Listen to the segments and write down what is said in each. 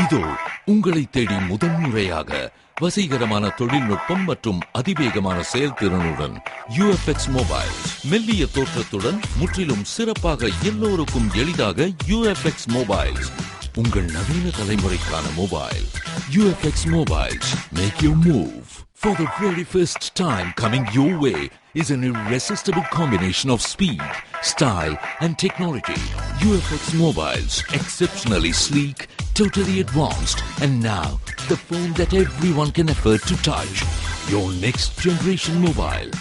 இதோ உங்களை தேடி முதன்முறையாக வசீகரமான தொழில்நுட்பம் மற்றும் அதிவேகமான செயல்திறனுடன் UFX மொபைல் மெல்லிய தோற்றத்துடன் முற்றிலும் சிறப்பாக எல்லோருக்கும் எளிதாக UFX மொபைல் உங்கள் நவீன தலைமுறைக்கான mobile UFX Mobiles make your move. For the very first time coming your way is an irresistible combination of speed, style and technology. UFX Mobiles, exceptionally sleek, totally advanced, and now the phone that everyone can afford to touch. Your next generation mobile.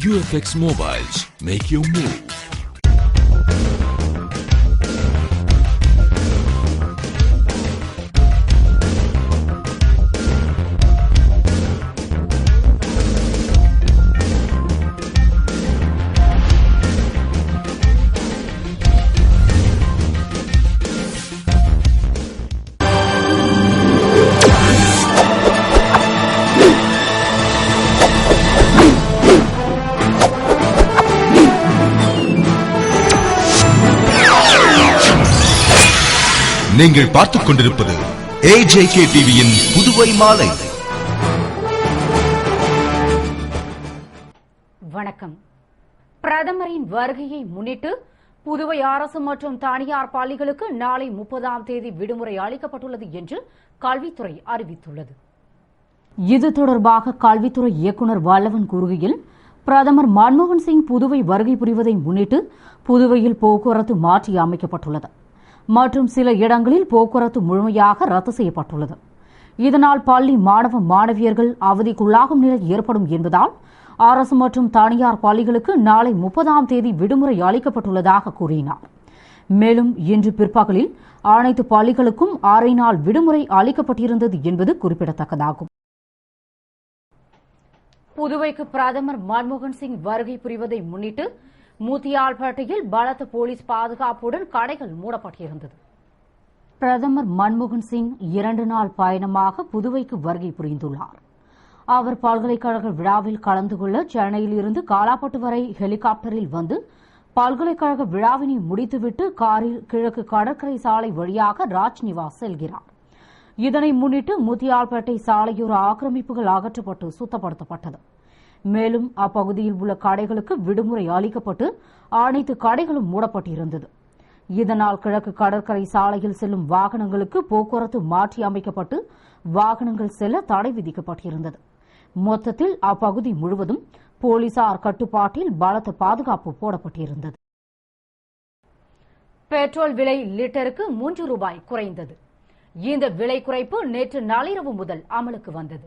UFX Mobiles, make your move. நீங்கள் பார்த்துக் கொண்டிருப்பது AJK டிவியின் புதுவை மாலை. வணக்கம். பிரதமரின் வருகையை முன்னிட்டு புதுவை அரசு மற்றும் தனியார் பள்ளிகளுக்கு நாளை 30ஆம் தேதி விடுமுறை அளிக்கப்பட்டுள்ளது என்று கல்வித்துறை அறிவித்துள்ளது. இது தொடர்பாக கல்வித்துறை இயக்குநர் வல்லவன் கூறுகையில், பிரதமர் மன்மோகன் சிங் புதுவை வருகை புரிவதை முன்னிட்டு புதுவையில் போக்குவரத்து மாற்றி அமைக்கப்பட்டுள்ளது மற்றும் சில இடங்களில் போக்குவரத்து முழுமையாக ரத்து செய்யப்பட்டுள்ளது. இதனால் பள்ளி மாணவ மாணவியர்கள் அவதிக்குள்ளாகும் நிலை ஏற்படும் என்பதால் அரசு மற்றும் தனியார் பள்ளிகளுக்கு நாளை 30ஆம் தேதி விடுமுறை அளிக்கப்பட்டுள்ளதாக கூறினார். மேலும் இன்று பிற்பகலில் அனைத்து பள்ளிகளுக்கும் அரை நாள் விடுமுறை அளிக்கப்பட்டிருந்தது என்பது குறிப்பிடத்தக்கதாகும். புதுவைக்கு பிரதமர் மன்மோகன் சிங் வருகை புரிவதை முன்னிட்டு முத்தியால்பேட்டையில் பலத்த போலீஸ் பாதுகாப்புடன் கடைகள் மூடப்பட்டிருந்தது. பிரதமர் மன்மோகன் சிங் 2 நாள் பயணமாக புதுவைக்கு வருகை புரிந்துள்ளார். அவர் பல்கலைக்கழக விழாவில் கலந்து கொள்ள சென்னையில் இருந்து காலாப்பட்டு வரை ஹெலிகாப்டரில் வந்து பல்கலைக்கழக விழாவினை முடித்துவிட்டு காரில் கிழக்கு கடற்கரை சாலை வழியாக ராஜ்நிவாஸ் செல்கிறார். இதனை முன்னிட்டு முத்தியால்பேட்டை சாலையோர ஆக்கிரமிப்புகள் அகற்றப்பட்டு சுத்தப்படுத்தப்பட்டது. மேலும் அப்பகுதியில் உள்ள கடைகளுக்கு விடுமுறை அளிக்கப்பட்டு அனைத்து கடைகளும் மூடப்பட்டிருந்தது. இதனால் கிழக்கு கடற்கரை சாலையில் செல்லும் வாகனங்களுக்கு போக்குவரத்து மாற்றி அமைக்கப்பட்டு வாகனங்கள் செல்ல தடை விதிக்கப்பட்டிருந்தது. மொத்தத்தில் அப்பகுதி முழுவதும் போலீசார் கட்டுப்பாட்டில் பலத்த பாதுகாப்பு போடப்பட்டிருந்தது. பெட்ரோல் விலை லிட்டருக்கு 3 ரூபாய் குறைந்தது. இந்த விலை குறைப்பு நேற்று நள்ளிரவு முதல் அமலுக்கு வந்தது.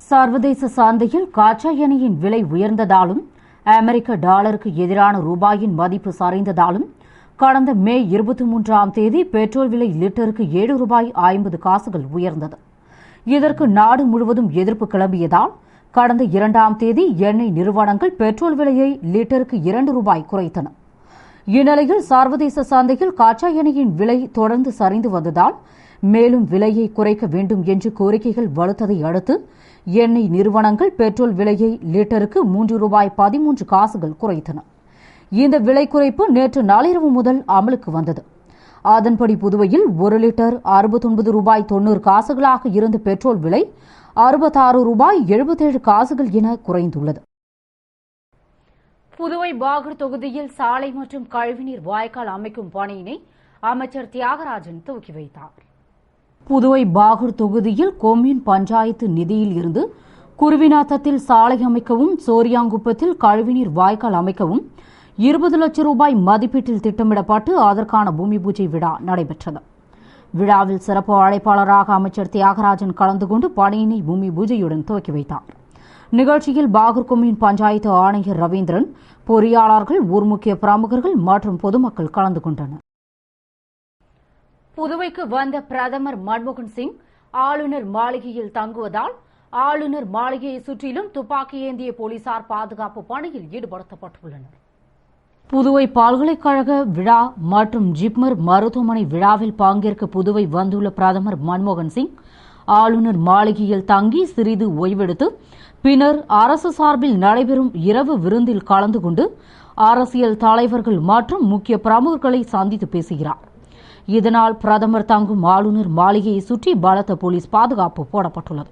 சர்வதேச சந்தையில் கச்சா எண்ணெயின் விலை உயர்ந்ததாலும் அமெரிக்க டாலருக்கு எதிரான ரூபாயின் மதிப்பு சரிந்ததாலும் கடந்த மே 23ஆம் தேதி பெட்ரோல் விலை லிட்டருக்கு 7 ரூபாய் 50 காசுகள் உயர்ந்தது. இதற்கு நாடு முழுவதும் எதிர்ப்பு கிளம்பியதால் கடந்த 2ஆம் தேதி எண்ணெய் நிறுவனங்கள் பெட்ரோல் விலையை லிட்டருக்கு 2 ரூபாய் குறைத்தன. இந்நிலையில் சர்வதேச சந்தையில் கச்சா எண்ணெயின் விலை தொடர்ந்து சரிந்து வந்ததால் மேலும் விலையை குறைக்க வேண்டும் என்று கோரிக்கைகள் வலுத்ததை அடுத்து எண்ணெய் நிறுவனங்கள் பெட்ரோல் விலையை லிட்டருக்கு 3 ரூபாய் 13 காசுகள் குறைத்தன. இந்த விலை குறைப்பு நேற்று நள்ளிரவு முதல் அமலுக்கு வந்தது. அதன்படி புதுவையில் 1 லிட்டர் 69 ரூபாய் 90 காசுகளாக இருந்த பெட்ரோல் விலை 66 ரூபாய் 77 காசுகள் என குறைந்துள்ளது. புதுவை பாகூர் தொகுதியில் சாலை மற்றும் கழிவுநீர் வாய்க்கால் அமைக்கும் பணியினை அமைச்சர் தியாகராஜன் துவக்கி வைத்தார். புதுவை பாகூர் தொகுதியில் கொம்யூன் பஞ்சாயத்து நிதியில் இருந்து குருவிநாத்தத்தில் சாலை அமைக்கவும் சோரியாங்குப்பத்தில் கழிவுநீர் வாய்க்கால் அமைக்கவும் 20 லட்சம் ரூபாய் மதிப்பீட்டில் திட்டமிடப்பட்டு அதற்கான பூமி பூஜை விழா நடைபெற்றது. விழாவில் சிறப்பு அழைப்பாளராக அமைச்சர் தியாகராஜன் கலந்து கொண்டு பணியினை பூமி பூஜையுடன் துவக்கி வைத்தார். நிகழ்ச்சியில் பாகூர் கொம்யூன் பஞ்சாயத்து ஆணையர் ரவீந்திரன், பொறியாளர்கள், ஊர் முக்கிய பிரமுகர்கள் மற்றும் பொதுமக்கள் கலந்து கொண்டனர். புதுவைக்கு வந்த பிரதமர் மன்மோகன் சிங் ஆளுநர் மாளிகையில் தங்குவதால் ஆளுநர் மாளிகையை சுற்றிலும் துப்பாக்கி ஏந்திய போலீசார் பாதுகாப்பு பணியில் ஈடுபடுத்தப்பட்டுள்ளனர். புதுவை பல்கலைக்கழக விழா மற்றும் ஜிப்மர் மருத்துவமனை விழாவில் பங்கேற்க புதுவை வந்துள்ள பிரதமர் மன்மோகன் சிங் ஆளுநர் மாளிகையில் தங்கி சிறிது ஓய்வெடுத்து பின்னர் அரசு சார்பில் நடைபெறும் இரவு விருந்தில் கலந்து கொண்டு அரசியல் தலைவர்கள் மற்றும் முக்கிய பிரமுகர்களை சந்தித்து பேசுகிறார். இதனால் பிரதமர் தங்கும் ஆளுநர் மாளிகையை சுற்றி பலத்த போலீஸ் பாதுகாப்பு போடப்பட்டுள்ளது.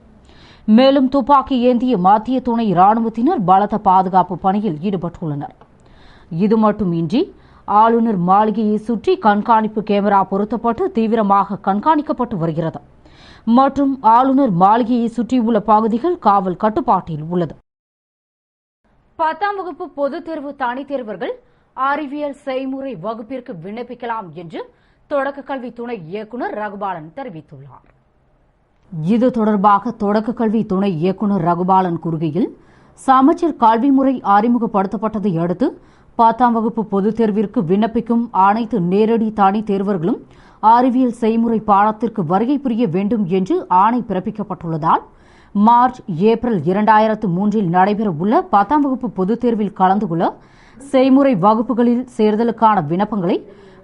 மேலும் துப்பாக்கி ஏந்திய மத்திய துணை ராணுவத்தினர் பலத்த பாதுகாப்பு பணியில் ஈடுபட்டுள்ளனர். இது மட்டுமின்றி ஆளுநர் மாளிகையை சுற்றி கண்காணிப்பு கேமரா பொருத்தப்பட்டு தீவிரமாக கண்காணிக்கப்பட்டு வருகிறது மற்றும் ஆளுநர் மாளிகையை சுற்றியுள்ள பகுதிகள் காவல் கட்டுப்பாட்டில் உள்ளது. 10ஆம் வகுப்பு பொதுத் தேர்வு தனித் தேர்வர்கள் அறிவியல் செய்முறை வகுப்பிற்கு விண்ணப்பிக்கலாம் என்று தொடக்க கல்வி துணை இயக்குநர் ரகுபாலன் தெரிவித்துள்ளார். இது தொடர்பாக தொடக்க கல்வி துணை இயக்குநர் ரகுபாலன் கூறுகையில், சமச்சீர் கல்வி முறை அறிமுகப்படுத்தப்பட்டதை அடுத்து 10ஆம் வகுப்பு பொதுத் தேர்விற்கு விண்ணப்பிக்கும் அனைத்து நேரடி தனித் தேர்வர்களும் அறிவியல் செய்முறை பாடத்திற்கு வருகை புரிய வேண்டும் என்று ஆணை பிறப்பிக்கப்பட்டுள்ளதால் மார்ச், ஏப்ரல் 2003 நடைபெறவுள்ள 10ஆம் வகுப்பு பொதுத் தேர்வில் கலந்து கொள்ள செய்முறை வகுப்புகளில் சேர்தலுக்கான விண்ணப்பங்களை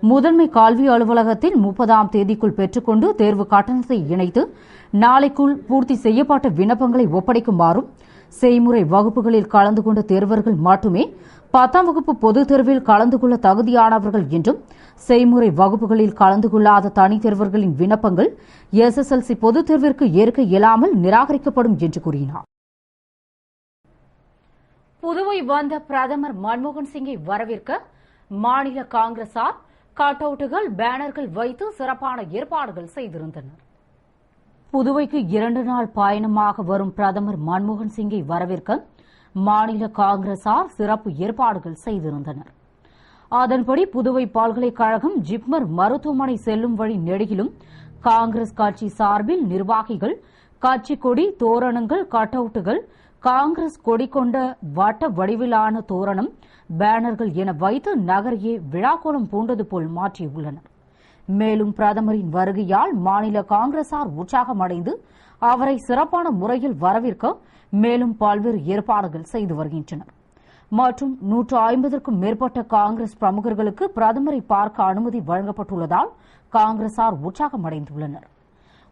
முதன்மை கல்வி அலுவலகத்தில் 30ஆம் தேதிக்குள் பெற்றுக்கொண்டு தேர்வு கட்டணத்தை இணைத்து நாளைக்குள் பூர்த்தி செய்யப்பட்ட விண்ணப்பங்களை ஒப்படைக்குமாறும், செய்முறை வகுப்புகளில் கலந்து கொண்ட தேர்வர்கள் மட்டுமே 10ஆம் வகுப்பு பொதுத் தேர்வில் கலந்து கொள்ள தகுதியானவர்கள் என்றும், செய்முறை வகுப்புகளில் கலந்து கொள்ளாத தனித் தேர்வர்களின் விண்ணப்பங்கள் SSLC பொதுத் தேர்விற்கு ஏற்க இயலாமல் நிராகரிக்கப்படும் என்று கூறினார். புதுவை வந்த பிரதமர் மன்மோகன் சிங்கை வரவேற்க மாநில காங்கிரசார் கட் அவுட்டுகள், பேனர்கள் வைத்து சிறப்பான ஏற்பாடுகள் செய்திருந்தனர். புதுவைக்கு 2 நாள் பயணமாக வரும் பிரதமர் மன்மோகன் சிங்கை வரவேற்க மாநில காங்கிரசார் சிறப்பு ஏற்பாடுகள் செய்திருந்தனர். அதன்படி புதுவை பல்கலைக்கழகம் ஜிப்மர் மருத்துவமனை செல்லும் வழி நெடுகிலும் காங்கிரஸ் கட்சி சார்பில் நிர்வாகிகள் கட்சி கொடி, தோரணங்கள், கட் அவுட்டுகள், காங்கிரஸ் கொடி கொண்ட வட்ட வடிவிலான தோரணம், பேனர்கள் என வைத்து நகரையே விழாக்கோலம் பூண்டது போல் மாற்றியுள்ளனர். மேலும் பிரதமரின் வருகையால் மாநில காங்கிரசார் உற்சாகமடைந்து அவரை சிறப்பான முறையில் வரவேற்க மேலும் பல்வேறு ஏற்பாடுகள் செய்து வருகின்றனர். மற்றும் 150க்கும் மேற்பட்ட காங்கிரஸ் பிரமுகர்களுக்கு பிரதமரை பார்க்க அனுமதி வழங்கப்பட்டுள்ளதால் காங்கிரசார் உற்சாகமடைந்துள்ளனர்.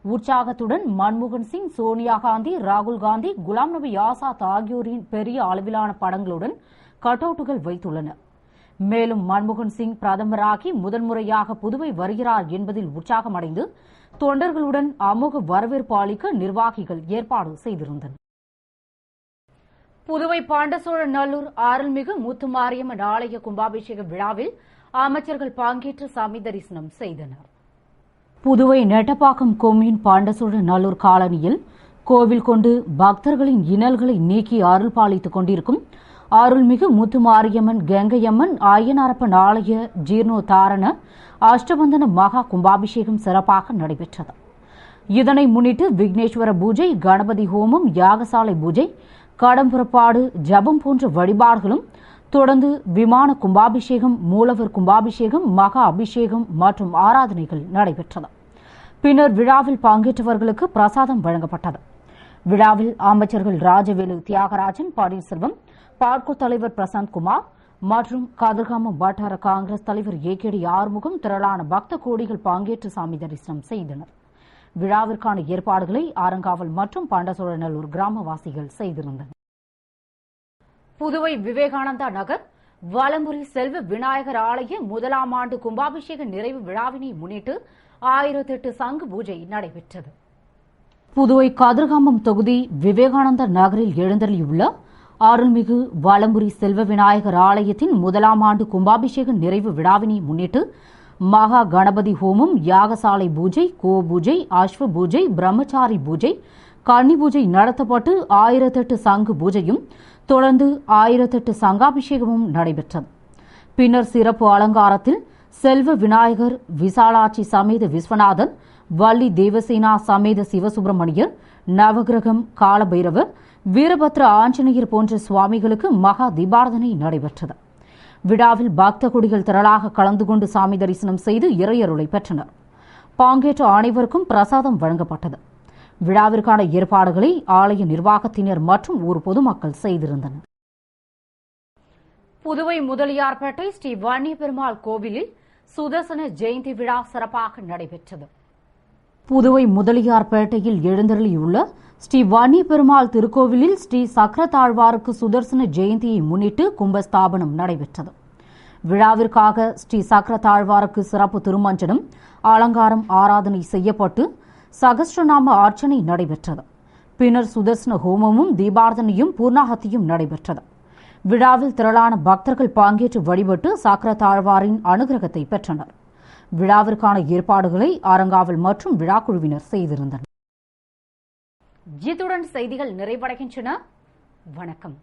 உற்சாகத்துடன் மன்மோகன் சிங், சோனியா காந்தி, ராகுல் காந்தி, குலாம் நபி ஆசாத் ஆகியோரின் பெரிய அளவிலான படங்களுடன் கட் அவுட்டுகள் வைத்துள்ளனர். மேலும் மன்மோகன் சிங் பிரதமராகி முதன்முறையாக புதுவை வருகிறார் என்பதில் உற்சாகமடைந்து தொண்டர்களுடன் அமோக வரவேற்பு அளிக்க நிர்வாகிகள் ஏற்பாடு செய்திருந்தனர். புதுவை பாண்டசோழநல்லூர் அருள்மிகு முத்துமாரியம்மன் ஆலய கும்பாபிஷேக விழாவில் அமைச்சர்கள் பங்கேற்று சாமி தரிசனம் செய்தனர். புதுவை நெட்டப்பாக்கம் கொம்யூன் பாண்டசோழநல்லூர் காலனியில் கோவில் கொண்டு பக்தர்களின் இன்னல்களை நீக்கி அருள் பாலித்துக் கொண்டிருக்கும் அருள்மிகு முத்துமாரியம்மன், கங்கையம்மன், ஐயனாரப்பன் ஆலய ஜீர்ணோத்தாரண அஷ்டபந்தன மகா கும்பாபிஷேகம் சிறப்பாக நடைபெற்றது. இதனை முன்னிட்டு விக்னேஸ்வர பூஜை, கணபதி ஹோமம், யாகசாலை பூஜை, கடம்புறப்பாடு, ஜபம் போன்ற வழிபாடுகளும் தொடர்ந்து விமான கும்பாபிஷேகம், மூலவர் கும்பாபிஷேகம், மகா அபிஷேகம் மற்றும் ஆராதனைகள் நடைபெற்றது. பின்னர் விழாவில் பங்கேற்றவர்களுக்கு பிரசாதம் வழங்கப்பட்டது. விழாவில் அமைச்சர்கள் ராஜவேலு, தியாகராஜன், பன்னீர்செல்வம், பாட்கோ தலைவர் பிரசாந்த் குமார் மற்றும் கதிர்காமம் வட்டார காங்கிரஸ் தலைவர் AKD ஆறுமுகம் திரளான பக்த கோடிகள் பங்கேற்று சாமி தரிசனம் செய்தனர். விழாவிற்கான ஏற்பாடுகளை ஆரங்காவல் மற்றும் பாண்டசோழநல்லூர் கிராமவாசிகள் செய்திருந்தனர். புதுவை விவேகானந்தா நகர் வலம்புரி செல்வ விநாயகர் ஆலய 1ஆம் ஆண்டு கும்பாபிஷேக நிறைவு விழாவினை முன்னிட்டு 1008 சங்கு பூஜை நடைபெற்றது. புதுவை கதிர்காமம் தொகுதி விவேகானந்தா நகரில் எழுந்தருளியுள்ள அருள்மிகு வலம்புரி செல்வ விநாயகர் ஆலயத்தின் 1ஆம் ஆண்டு கும்பாபிஷேக நிறைவு விழாவினை முன்னிட்டு மகா கணபதி ஹோமம், யாகசாலை பூஜை, கோ பூஜை, அஸ்வ பூஜை, பிரம்மச்சாரி பூஜை, கன்னி பூஜை நடத்தப்பட்டு 1008 சங்கு பூஜையும் தொடர்ந்து 1008 சங்காபிஷேகமும் நடைபெற்றது. பின்னர் சிறப்பு அலங்காரத்தில் செல்வ விநாயகர், விசாலாட்சி சமேத விஸ்வநாதன், வள்ளி தேவசேனா சமேத சிவசுப்பிரமணியர், நவகிரகம், காலபைரவர், வீரபத்ர ஆஞ்சநேயர் போன்ற சுவாமிகளுக்கு மகா தீபாராதனை நடைபெற்றது. விழாவில் பக்த கொடிகள் திரளாக கலந்து கொண்டு சாமி தரிசனம் செய்து இறையருளை பெற்றனர். பங்கேற்ற அனைவருக்கும் பிரசாதம் வழங்கப்பட்டது. விழாவிற்கான ஏற்பாடுகளை ஆலய நிர்வாகத்தினர் மற்றும் ஊர் பொதுமக்கள் செய்திருந்தனர். புதுவை முதலியார்பேட்டை ஸ்ரீ வன்னிய பெருமாள் கோவிலில் சுதர்சன ஜெயந்தி விழா சிறப்பாக நடைபெற்றது. புதுவை முதலியார்பேட்டையில் எழுந்தருளியுள்ள ஸ்ரீ வன்னிய பெருமாள் திருக்கோவிலில் ஸ்ரீ சக்கரத்தாழ்வாருக்கு சுதர்சன ஜெயந்தியை முன்னிட்டு கும்பஸ்தாபனம் நடைபெற்றது. விழாவிற்காக ஸ்ரீ சக்கரத்தாழ்வாருக்கு சிறப்பு திருமஞ்சனம், அலங்காரம், ஆராதனை செய்யப்பட்டு சகஸ்ரநாம அர்ச்சனை நடைபெற்றது. பின்னர் சுதர்சன ஹோமமும் தீபார்த்தனையும் பூர்ணாகத்தியும் நடைபெற்றது. விழாவில் திரளான பக்தர்கள் பங்கேற்று வழிபட்டு சக்கரத்தாழ்வாரின் அனுகிரகத்தை பெற்றனர். விழாவிற்கான ஏற்பாடுகளை அறங்காவல் மற்றும் விழாக்குழுவினர் செய்திருந்தனர். இத்துடன் செய்திகள் நிறைவடைகின்றன. வணக்கம்.